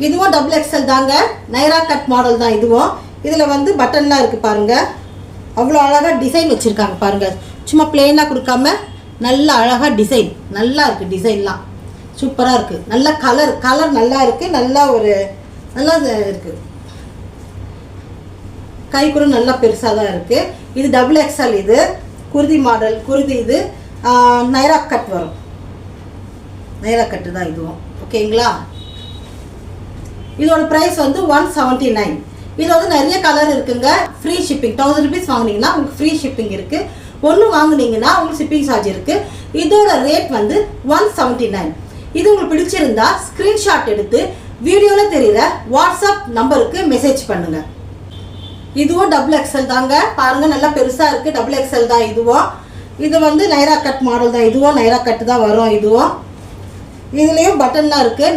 இதுவும் double XL தாங்க. Naira cut model தான் இதுவும். இதில் வந்து பட்டன்லாம் இருக்குது பாருங்கள். அவ்வளோ அழகாக டிசைன் வச்சுருக்காங்க பாருங்கள். சும்மா பிளெயினாக கொடுக்காம நல்ல அழகாக டிசைன் நல்லா இருக்குது. டிசைன்லாம் சூப்பராக இருக்குது. நல்ல கலர் நல்லா இருக்குது. நல்லா இருக்குது. கை கூட நல்லா பெருசாக தான் இருக்குது. இது டபுள் எக்ஸல். இது குர்தி மாடல். குர்தி இது நைரா கட் வரும். நைரா கட்டு தான் இதுவும். ஓகேங்களா? இதோட ப்ரைஸ் வந்து 179. இது வந்து நிறைய கலர் இருக்குங்க. Free shipping. 1000 rupees வாங்கினீங்கன்னா உங்களுக்கு ஃப்ரீ ஷிப்பிங் இருக்குது. ஒன்று வாங்கினீங்கன்னா உங்களுக்கு ஷிப்பிங் சார்ஜ் இருக்குது. இதோட ரேட் வந்து 179. இது உங்களுக்கு பிடிச்சிருந்தா ஸ்க்ரீன்ஷாட் எடுத்து வீடியோவில் தெரிகிற வாட்ஸ்அப் நம்பருக்கு மெசேஜ் பண்ணுங்கள். இதுவும் டபுள் எக்ஸல் தாங்க. பாருங்கள் நல்லா பெருசாக இருக்குது. டபுள் எக்ஸல் தான் இதுவும். இது வந்து நைரா கட் மாடல் தான். இதுவும் நைரா கட்டு தான் வரும். இதுவும் இதுலேயும் பட்டன்லாம் இருக்குது.